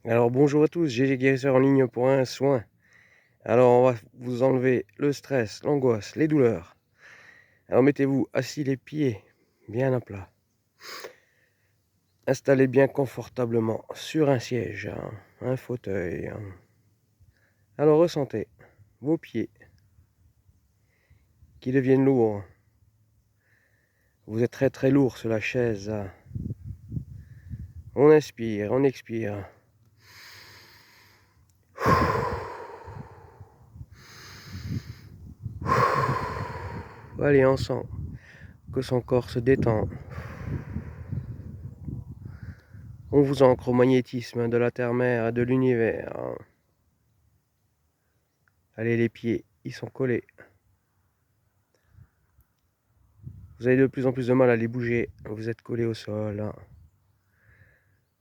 Alors bonjour à tous, GG Guérisseur en ligne pour un soin. Alors on va vous enlever le stress, l'angoisse, les douleurs. Alors mettez-vous assis les pieds bien à plat. Installez bien confortablement sur un siège, un fauteuil. Alors ressentez vos pieds qui deviennent lourds. Vous êtes très très lourd sur la chaise. On inspire, on expire. Allez, on sent que son corps se détend. On vous ancre au magnétisme de la terre-mère et de l'univers. Allez, les pieds, ils sont collés. Vous avez de plus en plus de mal à les bouger. Vous êtes collé au sol.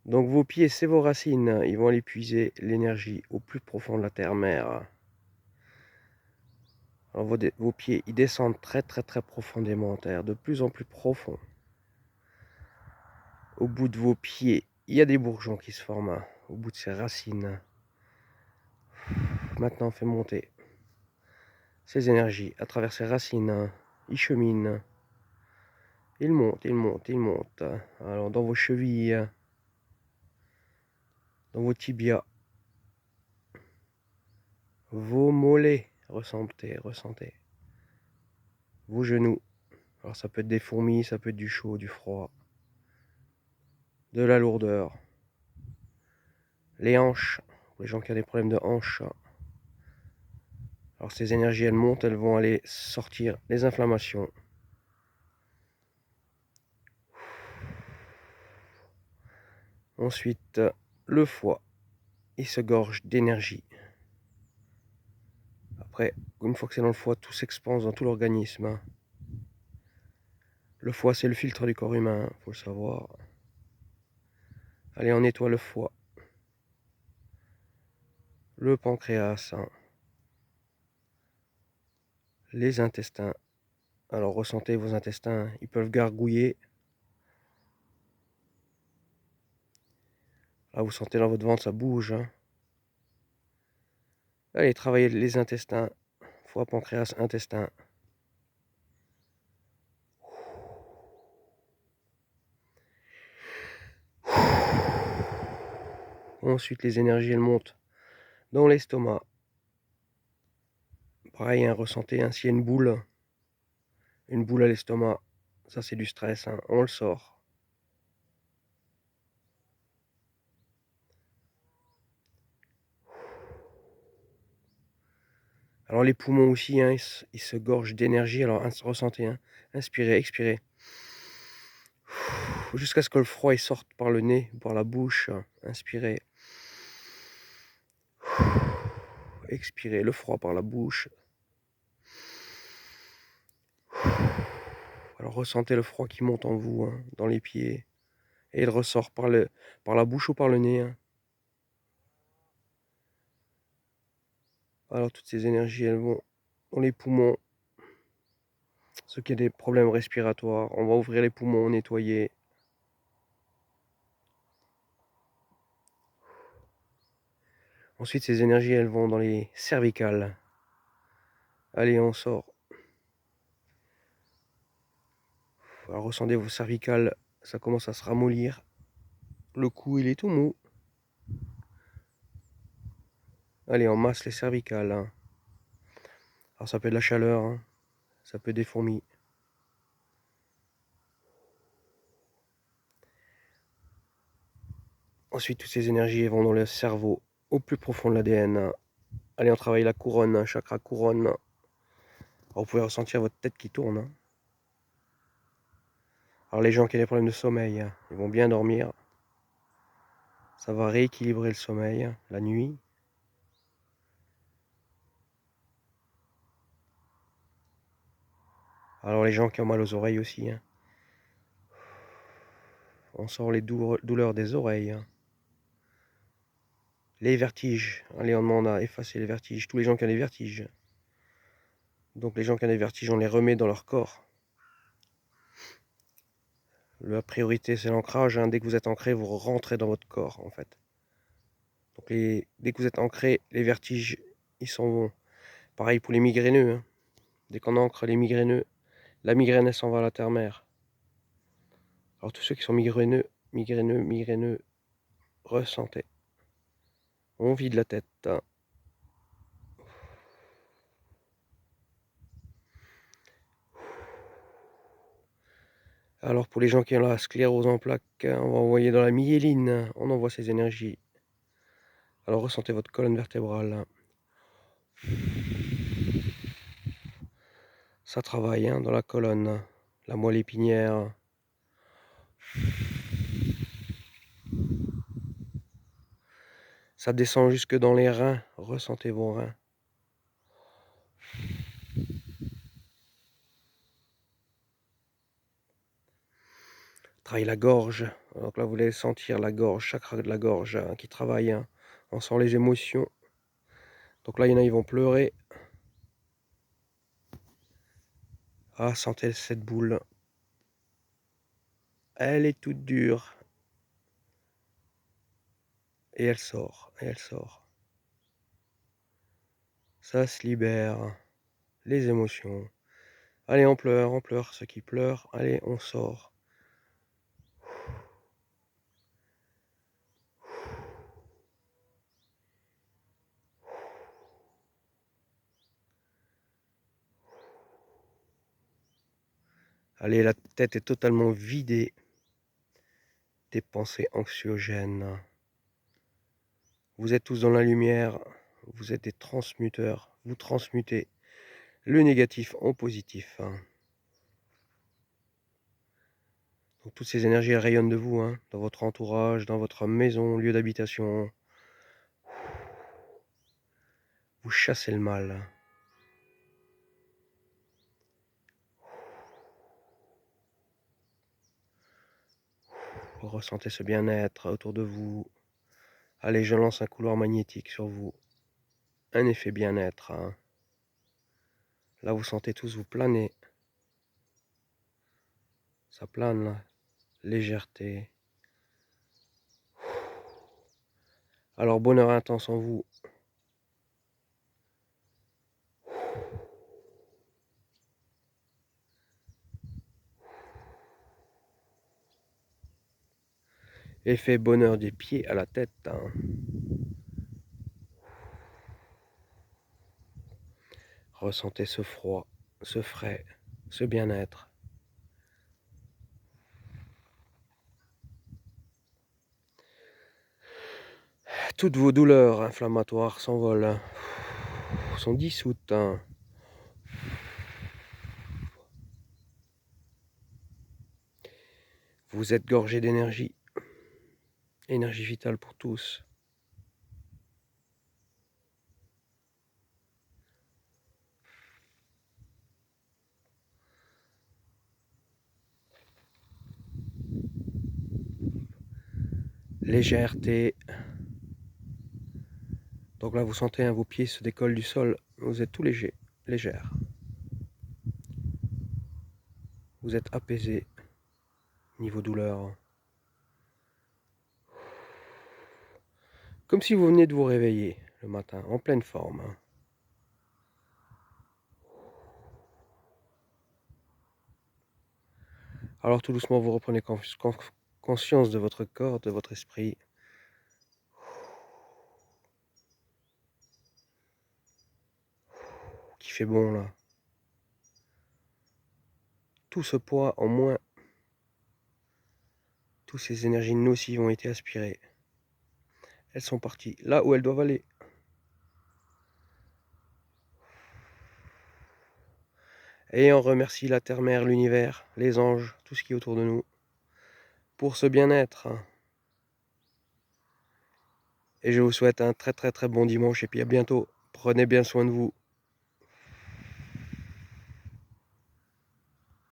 Donc vos pieds, c'est vos racines. Ils vont aller puiser l'énergie au plus profond de la terre-mère. Alors vos pieds, ils descendent très très très profondément en terre, de plus en plus profond. Au bout de vos pieds, il y a des bourgeons qui se forment. Au bout de ces racines. Maintenant, on fait monter ces énergies à travers ces racines. Ils cheminent. Ils montent, ils montent, ils montent. Alors dans vos chevilles, dans vos tibias, vos mollets, ressentez, ressentez. Vos genoux. Alors ça peut être des fourmis, ça peut être du chaud, du froid, de la lourdeur. Les hanches, pour les gens qui ont des problèmes de hanches. Alors ces énergies, elles montent, elles vont aller sortir les inflammations. Ensuite, le foie, il se gorge d'énergie. Après, une fois que c'est dans le foie, tout s'expanse dans tout l'organisme. Le foie, c'est le filtre du corps humain, faut le savoir. Allez, on nettoie le foie. Le pancréas. Les intestins. Alors ressentez vos intestins, ils peuvent gargouiller. Là, vous sentez dans votre ventre, ça bouge. Allez, travaillez les intestins. Foie, pancréas, intestin. Ensuite, les énergies, elles montent dans l'estomac. Pareil, ressentez ainsi une boule. Une boule à l'estomac. Ça, c'est du stress. On le sort. Alors, les poumons aussi, ils se gorgent d'énergie. Alors, ressentez. Inspirez, expirez. Jusqu'à ce que le froid il sorte par le nez, par la bouche. Inspirez. Expirez le froid par la bouche. Alors ressentez le froid qui monte en vous, dans les pieds. Et il ressort par la bouche ou par le nez. Alors toutes ces énergies, elles vont dans les poumons. Ceux qui ont des problèmes respiratoires, on va ouvrir les poumons, nettoyer. Ensuite, ces énergies, elles vont dans les cervicales. Allez, on sort. Alors ressentez vos cervicales, ça commence à se ramollir. Le cou, il est tout mou. Allez, on masse les cervicales. Alors ça peut être de la chaleur, ça peut être des fourmis. Ensuite, toutes ces énergies vont dans le cerveau, au plus profond de l'ADN. Allez, on travaille la couronne, chakra couronne. Alors, vous pouvez ressentir votre tête qui tourne. Alors les gens qui ont des problèmes de sommeil, ils vont bien dormir. Ça va rééquilibrer le sommeil la nuit. Alors les gens qui ont mal aux oreilles aussi. On sort les douleurs des oreilles. Les vertiges. Allez, on demande à effacer les vertiges. Tous les gens qui ont des vertiges. Donc les gens qui ont des vertiges, on les remet dans leur corps. La priorité, c'est l'ancrage. Dès que vous êtes ancré, vous rentrez dans votre corps, en fait. Donc dès que vous êtes ancré, les vertiges, ils s'en vont. Pareil pour les migraineux, hein. Dès qu'on ancre les migraineux, la migraine, elle s'en va à la terre-mère. Alors tous ceux qui sont migraineux, ressentez. On vide la tête. Alors pour les gens qui ont la sclérose en plaques, on va envoyer dans la myéline, on envoie ces énergies. Alors ressentez votre colonne vertébrale. Ça travaille hein, dans la colonne, la moelle épinière. Ça descend jusque dans les reins, ressentez vos reins. Travaille la gorge, donc là vous allez sentir la gorge, chakra de la gorge hein, qui travaille. Hein. On sent les émotions. Donc là il y en a, ils vont pleurer. Ah, sentez cette boule. Elle est toute dure. Et elle sort, et elle sort. Ça se libère. Les émotions. Allez, on pleure, ceux qui pleurent. Allez, on sort. Allez, la tête est totalement vidée des pensées anxiogènes. Vous êtes tous dans la lumière, vous êtes des transmuteurs, vous transmutez le négatif en positif. Donc toutes ces énergies elles rayonnent de vous, hein, dans votre entourage, dans votre maison, lieu d'habitation. Vous chassez le mal. Vous ressentez ce bien-être autour de vous. Allez, je lance un couloir magnétique sur vous. Un effet bien-être. Hein. Là, vous sentez tous vous planer. Ça plane, là. Légèreté. Alors, bonheur intense en vous. Effet bonheur des pieds à la tête. Hein. Ressentez ce froid, ce frais, ce bien-être. Toutes vos douleurs inflammatoires s'envolent, sont dissoutes. Hein. Vous êtes gorgé d'énergie, énergie vitale pour tous. Légèreté. Donc là, vous sentez hein, vos pieds se décollent du sol. Vous êtes tout léger, légère. Vous êtes apaisé niveau douleur. Comme si vous veniez de vous réveiller le matin, en pleine forme. Alors tout doucement, vous reprenez conscience de votre corps, de votre esprit. Qui fait bon là. Tout ce poids en moins. Toutes ces énergies nocives ont été aspirées. Elles sont parties là où elles doivent aller. Et on remercie la terre-mère, l'univers, les anges, tout ce qui est autour de nous, pour ce bien-être. Et je vous souhaite un très très très bon dimanche et puis à bientôt. Prenez bien soin de vous.